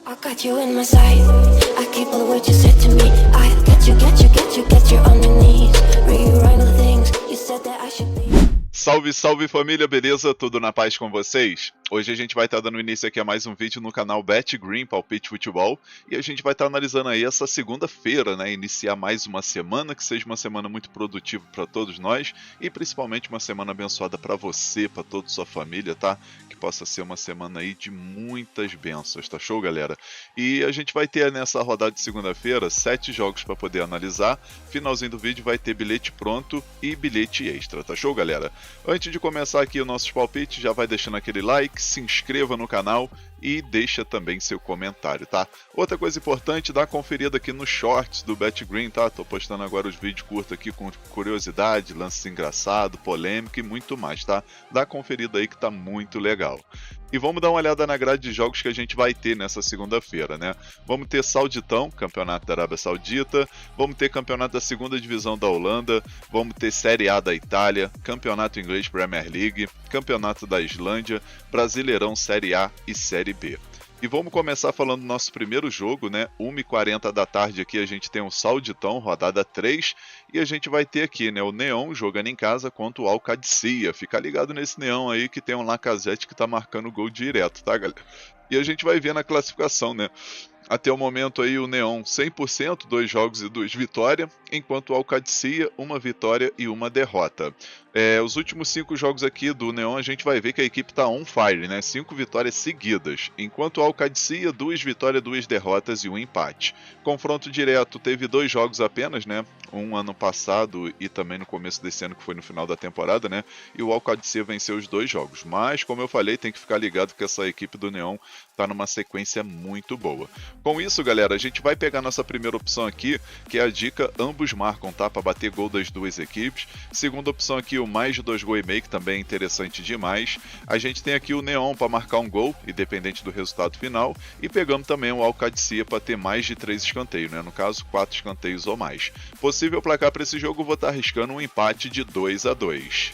I got you in my sight. I keep all the words you said to me. I get you on your knees. Rewrite the things you said that I should be. Salve, salve família, beleza? Tudo na paz com vocês? Hoje a gente vai estar dando início aqui a mais um vídeo no canal Bet Green Palpite Futebol e a gente vai estar analisando aí essa segunda-feira, né? Iniciar mais uma semana, que seja uma semana muito produtiva para todos nós e principalmente uma semana abençoada para você, para toda a sua família, tá? Que possa ser uma semana aí de muitas bênçãos, tá show, galera? E a gente vai ter nessa rodada de segunda-feira 7 jogos para poder analisar. Finalzinho do vídeo vai ter bilhete pronto e bilhete extra, tá show, galera? Antes de começar aqui os nossos palpites, já vai deixando aquele like, se inscreva no canal e deixa também seu comentário, tá? Outra coisa importante, dá uma conferida aqui nos shorts do Bet Green, tá? Tô postando agora os vídeos curtos aqui com curiosidade, lances engraçados, polêmica e muito mais, tá? Dá uma conferida aí que tá muito legal. E vamos dar uma olhada na grade de jogos que a gente vai ter nessa segunda-feira, né? Vamos ter Sauditão, Campeonato da Arábia Saudita, vamos ter Campeonato da Segunda Divisão da Holanda, vamos ter Série A da Itália, Campeonato Inglês Premier League, Campeonato da Islândia, Brasileirão Série A e Série B. E vamos começar falando do nosso primeiro jogo, né? 1h40 da tarde aqui a gente tem o Sauditão, rodada 3, e a gente vai ter aqui, né, o Neon jogando em casa contra o Al-Qadsiya. Fica ligado nesse Neon aí que tem um Lacazette que tá marcando gol direto, tá, galera? E a gente vai ver na classificação, né? Até o momento aí o Neon 100%, 2 jogos e 2 vitórias, enquanto o Al-Qadsiya 1 vitória e 1 derrota. Os últimos 5 jogos aqui do Neon a gente vai ver que a equipe tá on fire, né? 5 vitórias seguidas, enquanto o Al-Qadsiya 2 vitórias, 2 derrotas e 1 empate. Confronto direto teve 2 jogos apenas, né? Um ano passado e também no começo desse ano, que foi no final da temporada, né? E o Al-Qadsiya venceu os 2 jogos. Mas, como eu falei, tem que ficar ligado que essa equipe do Neon tá numa sequência muito boa. Com isso, galera, a gente vai pegar nossa primeira opção aqui, que é a dica ambos marcam, tá? Para bater gol das duas equipes. Segunda opção aqui, o mais de 2 gols e meio, que também é interessante demais. A gente tem aqui o Neon para marcar um gol, independente do resultado final. E pegamos também o Al-Qadsiya para ter mais de 3 escanteios, né? No caso, 4 escanteios ou mais. Possível placar para esse jogo, vou estar arriscando um empate de 2-2.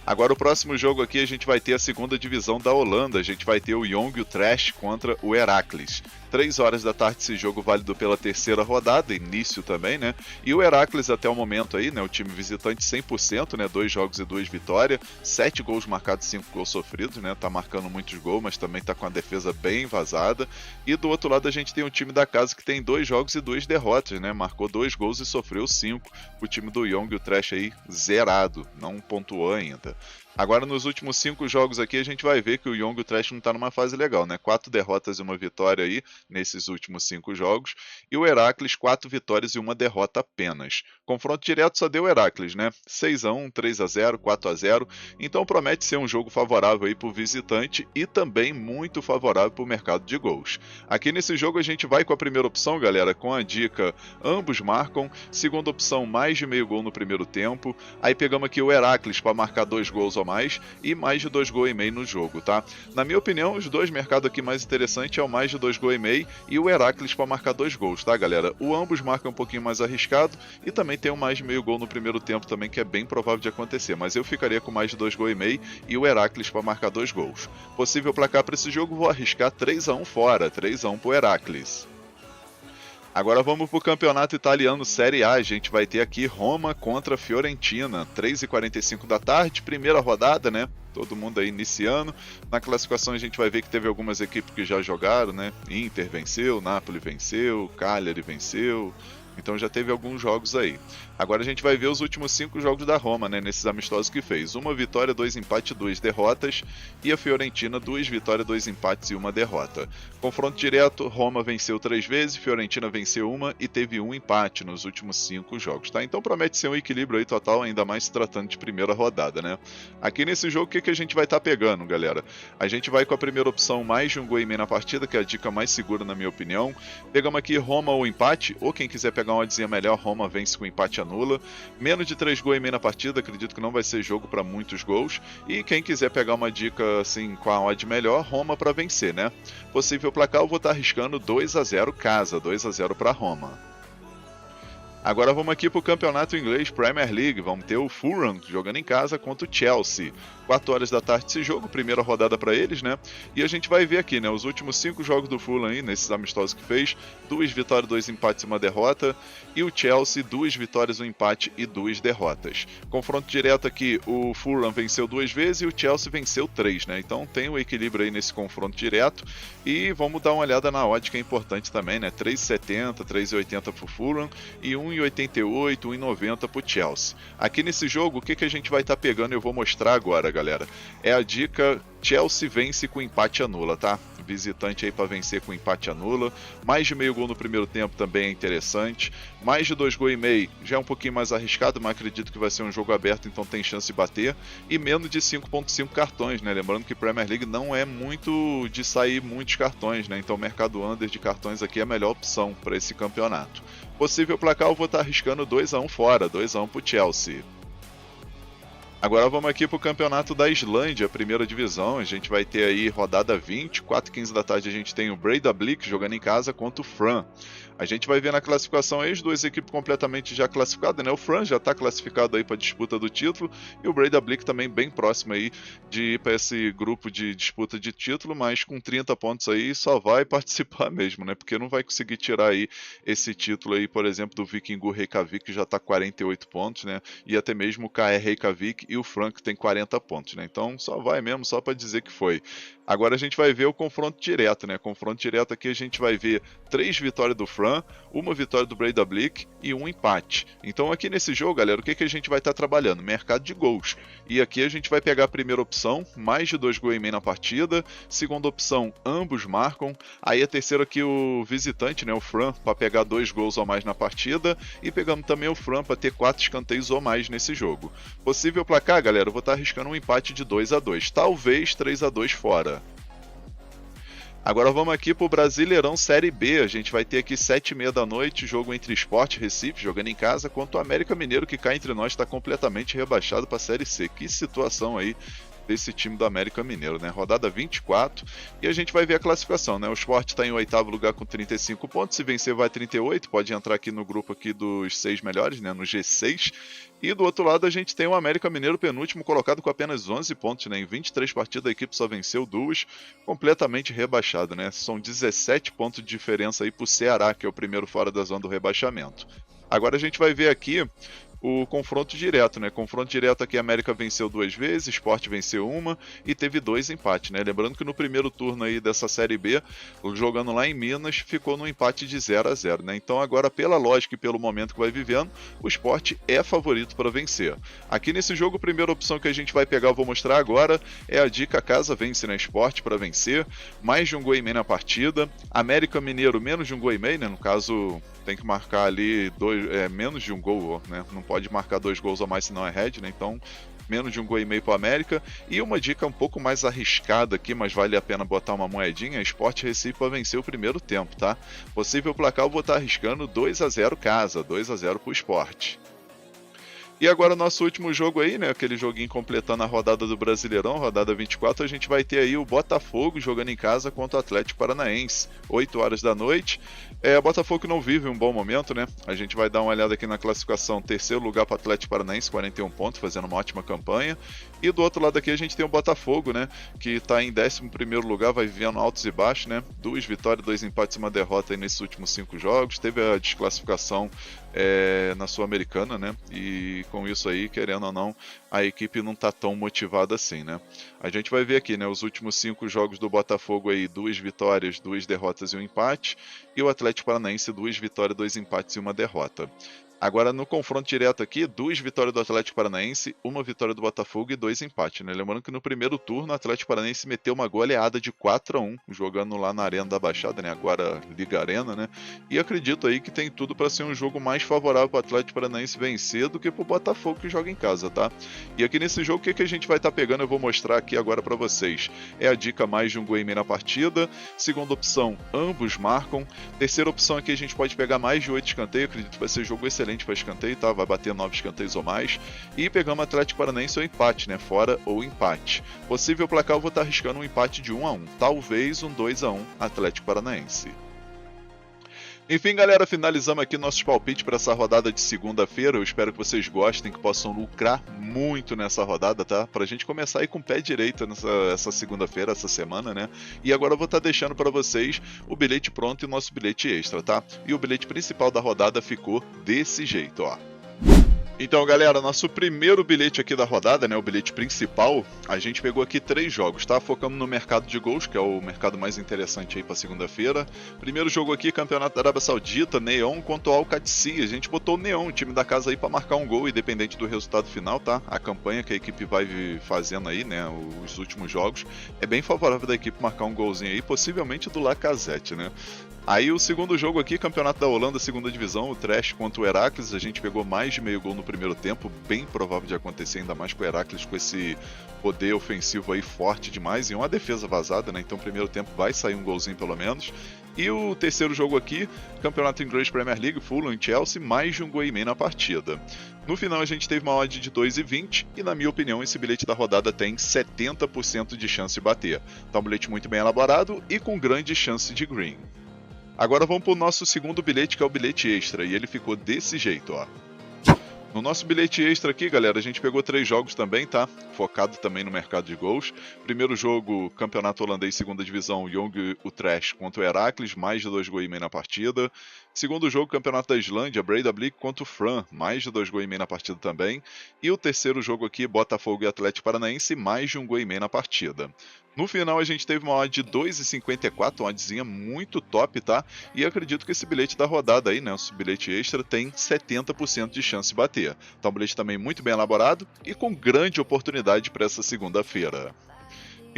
Agora o próximo jogo aqui a gente vai ter a segunda divisão da Holanda, a gente vai ter o Jong Utrecht contra o Heracles. 3 horas da tarde esse jogo válido pela terceira rodada, início também, né? E o Heracles até o momento aí, né? O time visitante 100%, né? 2 jogos e 2 vitórias, 7 gols marcados, 5 gols sofridos, né? Tá marcando muitos gols, mas também tá com a defesa bem vazada. E do outro lado a gente tem o time da casa que tem 2 jogos e 2 derrotas, né? Marcou 2 gols e sofreu 5. O time do Jong Utrecht aí zerado, não pontuou ainda. Agora nos últimos 5 jogos aqui a gente vai ver que o Jong Utrecht não está numa fase legal, né? 4 derrotas e 1 vitória aí nesses últimos 5 jogos. E o Heracles 4 vitórias e 1 derrota apenas. Confronto direto só deu o Heracles, né? 6-1, 3-0, 4-0. Então promete ser um jogo favorável aí para o visitante e também muito favorável para o mercado de gols. Aqui nesse jogo a gente vai com a primeira opção, galera, com a dica ambos marcam. Segunda opção, mais de meio gol no primeiro tempo. Aí pegamos aqui o Heracles para marcar 2 gols ou mais e mais de 2 gols e meio no jogo, tá? Na minha opinião, os dois mercados aqui mais interessantes é o mais de 2 gols e meio e o Heracles para marcar 2 gols, tá, galera? O ambos marcam um pouquinho mais arriscado e também tem o mais de meio gol no primeiro tempo também, que é bem provável de acontecer, mas eu ficaria com mais de 2 gols e meio e o Heracles para marcar 2 gols. Possível placar para esse jogo, vou arriscar 3-1 fora, 3-1 pro Heracles. Agora vamos para o campeonato italiano Série A, a gente vai ter aqui Roma contra Fiorentina, 3h45 da tarde, primeira rodada, né? Todo mundo aí iniciando. Na classificação a gente vai ver que teve algumas equipes que já jogaram, né? Inter venceu, Napoli venceu, Cagliari venceu. Então já teve alguns jogos aí. Agora a gente vai ver os últimos 5 jogos da Roma, né, nesses amistosos que fez. 1 vitória, 2 empates, 2 derrotas. E a Fiorentina, 2 vitórias, 2 empates e 1 derrota. Confronto direto, Roma venceu 3 vezes, Fiorentina venceu 1 e teve 1 empate nos últimos 5 jogos, tá? Então promete ser um equilíbrio aí total, ainda mais se tratando de primeira rodada, né? Aqui nesse jogo, o que a gente vai estar pegando, galera? A gente vai com a primeira opção, mais de 1 gol e meio na partida, que é a dica mais segura na minha opinião. Pegamos aqui Roma ou empate, ou quem quiser pegar uma oddzinha melhor, Roma vence com empate anula. Menos de 3 gols e meio na partida, acredito que não vai ser jogo para muitos gols. E quem quiser pegar uma dica assim com a odd melhor, Roma para vencer, né? Possível placar, eu vou estar arriscando 2-0 casa, 2-0 para Roma. Agora vamos aqui para o campeonato inglês Premier League. Vamos ter o Fulham jogando em casa contra o Chelsea. 4 horas da tarde esse jogo, primeira rodada para eles, né? E a gente vai ver aqui, né? Os últimos 5 jogos do Fulham aí, nesses amistosos que fez: 2 vitórias, 2 empates e 1 derrota. E o Chelsea, 2 vitórias, 1 empate e 2 derrotas. Confronto direto aqui, o Fulham venceu 2 vezes e o Chelsea venceu 3, né? Então tem um equilíbrio aí nesse confronto direto. E vamos dar uma olhada na odd, que é importante também, né? 3,70, 3,80 pro Fulham e 1,88, 1,90 pro Chelsea. Aqui nesse jogo, o que a gente vai estar pegando eu vou mostrar agora, galera. É a dica: Chelsea vence com empate anula, tá? Visitante aí para vencer com empate anula. Mais de meio gol no primeiro tempo também é interessante. Mais de 2,5 gols já é um pouquinho mais arriscado, mas acredito que vai ser um jogo aberto, então tem chance de bater. E menos de 5,5 cartões, né? Lembrando que Premier League não é muito de sair muitos cartões, né? Então o mercado under de cartões aqui é a melhor opção para esse campeonato. Possível placar, eu vou estar arriscando 2-1 fora, 2-1 pro Chelsea. Agora vamos aqui para o campeonato da Islândia, primeira divisão. A gente vai ter aí rodada 20, 4h15 da tarde a gente tem o Breiðablik jogando em casa contra o Fram. A gente vai ver na classificação aí as duas equipes completamente já classificadas, né? O Fram já está classificado aí para a disputa do título e o Breiðablik também bem próximo aí de ir para esse grupo de disputa de título, mas com 30 pontos aí só vai participar mesmo, né? Porque não vai conseguir tirar aí esse título aí, por exemplo, do Vikingur Reykjavik, que já está 48 pontos, né? E até mesmo o KR Reykjavik e o Fram, que tem 40 pontos, né? Então só vai mesmo, só para dizer que foi. Agora a gente vai ver o confronto direto, né? Confronto direto aqui a gente vai ver 3 vitórias do Fram, 1 vitória do Breiðablik e 1 empate. Então aqui nesse jogo, galera, o que a gente vai estar trabalhando? Mercado de gols. E aqui a gente vai pegar a primeira opção, mais de 2,5 gols na partida. Segunda opção, ambos marcam. Aí a terceira aqui, o visitante, né? O Fram, para pegar 2 gols ou mais na partida. E pegamos também o Fram para ter 4 escanteios ou mais nesse jogo. Possível placar, galera, eu vou estar arriscando um empate de 2-2. Talvez 3-2 fora. Agora vamos aqui para o Brasileirão Série B. A gente vai ter aqui 7h30 da noite, jogo entre Sport Recife, jogando em casa, contra o América Mineiro, que cá entre nós está completamente rebaixado para a Série C. Que situação aí desse time do América Mineiro, né? Rodada 24, e a gente vai ver a classificação, né? O Sport está em 8º lugar com 35 pontos, se vencer vai 38, pode entrar aqui no grupo aqui dos 6 melhores, né? No G6. E do outro lado a gente tem o América Mineiro, penúltimo colocado com apenas 11 pontos, né? Em 23 partidas a equipe só venceu 2, completamente rebaixado, né? São 17 pontos de diferença aí para o Ceará, que é o primeiro fora da zona do rebaixamento. Agora a gente vai ver aqui o confronto direto, né? Confronto direto aqui, a América venceu 2 vezes, Sport venceu 1 e teve 2 empates, né? Lembrando que no primeiro turno aí dessa Série B, jogando lá em Minas, ficou no empate de 0-0, né? Então agora, pela lógica e pelo momento que vai vivendo, o Sport é favorito para vencer. Aqui nesse jogo, a primeira opção que a gente vai pegar, eu vou mostrar agora, é a dica casa vence na Sport para vencer, mais de 1,5 gols na partida, América Mineiro menos de 1,5 gols, né? No caso, tem que marcar ali menos de 1 gol, né? Não pode marcar 2 gols a mais, senão é head, né? Então, menos de 1,5 gols para o América. E uma dica um pouco mais arriscada aqui, mas vale a pena botar uma moedinha: Sport Recife para vencer o primeiro tempo, tá? Possível placar, eu vou estar arriscando 2-0 casa, 2-0 para o Sport. E agora o nosso último jogo aí, né? Aquele joguinho completando a rodada do Brasileirão, rodada 24, a gente vai ter aí o Botafogo jogando em casa contra o Atlético Paranaense, 8 horas da noite. O Botafogo não vive um bom momento, né? A gente vai dar uma olhada aqui na classificação: terceiro lugar para o Atlético Paranaense, 41 pontos, fazendo uma ótima campanha. E do outro lado aqui a gente tem o Botafogo, né? Que está em 11º lugar, vai vivendo altos e baixos, né? 2 vitórias, 2 empates e 1 derrota aí nesses últimos 5 jogos. Teve a desclassificação na Sul-Americana, né? E com isso aí, querendo ou não, a equipe não está tão motivada assim, né? A gente vai ver aqui, né? Os últimos 5 jogos do Botafogo aí: 2 vitórias, 2 derrotas e 1 empate. E o Atlético Paranaense, 2 vitórias, 2 empates e 1 derrota. Agora, no confronto direto aqui, 2 vitórias do Atlético Paranaense, 1 vitória do Botafogo e 2 empates, né? Lembrando que no primeiro turno, o Atlético Paranaense meteu uma goleada de 4-1, jogando lá na Arena da Baixada, né? Agora Liga Arena, né? E acredito aí que tem tudo para ser um jogo mais favorável para o Atlético Paranaense vencer do que para o Botafogo, que joga em casa, tá? E aqui nesse jogo, o que a gente vai estar pegando, eu vou mostrar aqui agora para vocês. É a dica mais de 1,5 gols na partida. Segunda opção, ambos marcam. Terceira opção aqui, a gente pode pegar mais de 8 escanteios. Acredito que vai ser jogo excelente para escanteio, tá? Vai bater 9 escanteios ou mais. E pegamos Atlético Paranaense ou empate, né? Fora ou empate. Possível placar, eu vou estar arriscando um empate de 1-1. Talvez um 2-1 Atlético Paranaense. Enfim, galera, finalizamos aqui nossos palpites para essa rodada de segunda-feira. Eu espero que vocês gostem, que possam lucrar muito nessa rodada, tá? Pra gente começar aí com o pé direito essa segunda-feira, essa semana, né? E agora eu vou estar deixando para vocês o bilhete pronto e o nosso bilhete extra, tá? E o bilhete principal da rodada ficou desse jeito, ó. Então, galera, nosso primeiro bilhete aqui da rodada, né, o bilhete principal, a gente pegou aqui 3 jogos, tá? Focando no mercado de gols, que é o mercado mais interessante aí para segunda-feira. Primeiro jogo aqui, Campeonato da Arábia Saudita, Neon contra o Al-Qadsi. A gente botou o Neon, o time da casa aí, para marcar um gol, independente do resultado final, tá? A campanha que a equipe vai fazendo aí, né, os últimos jogos, é bem favorável da equipe marcar um golzinho aí, possivelmente do Lacazette, né? Aí o segundo jogo aqui, Campeonato da Holanda, segunda divisão, o Trash contra o Heracles. A gente pegou mais de meio gol no primeiro tempo, bem provável de acontecer, ainda mais com o Heracles com esse poder ofensivo aí forte demais e uma defesa vazada, né? Então primeiro tempo vai sair um golzinho pelo menos. E o terceiro jogo aqui, Campeonato Inglês Premier League, Fulham e Chelsea, mais de um gol e meio na partida. No final a gente teve uma odd de 2,20 e na minha opinião esse bilhete da rodada tem 70% de chance de bater. Tá um bilhete muito bem elaborado e com grande chance de green. Agora vamos para o nosso segundo bilhete, que é o bilhete extra, e ele ficou desse jeito, ó. No nosso bilhete extra aqui, galera, a gente pegou 3 jogos também, tá? Focado também no mercado de gols. Primeiro jogo, Campeonato Holandês, segunda divisão, Young Utrecht contra o Heracles, mais de 2 gols e meio na partida. Segundo jogo, Campeonato da Islândia, Breidablik contra o Fram, mais de 2 gols e meio na partida também. E o terceiro jogo aqui, Botafogo e Atlético Paranaense, mais de 1 gol e meio na partida. No final a gente teve uma odd de 2,54, uma oddzinha muito top, tá? E acredito que esse bilhete da rodada aí, né, esse bilhete extra, tem 70% de chance de bater. Então um bilhete também muito bem elaborado e com grande oportunidade para essa segunda-feira.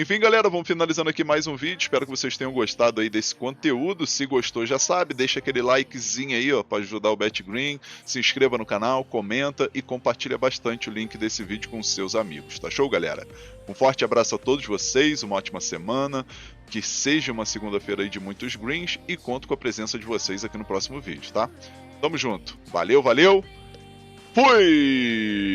Enfim, galera, vamos finalizando aqui mais um vídeo. Espero que vocês tenham gostado aí desse conteúdo. Se gostou, já sabe, deixa aquele likezinho aí, ó, para ajudar o BetGreen. Se inscreva no canal, comenta e compartilha bastante o link desse vídeo com os seus amigos. Tá show, galera? Um forte abraço a todos vocês, uma ótima semana. Que seja uma segunda-feira aí de muitos greens e conto com a presença de vocês aqui no próximo vídeo, tá? Tamo junto. Valeu, valeu. Fui!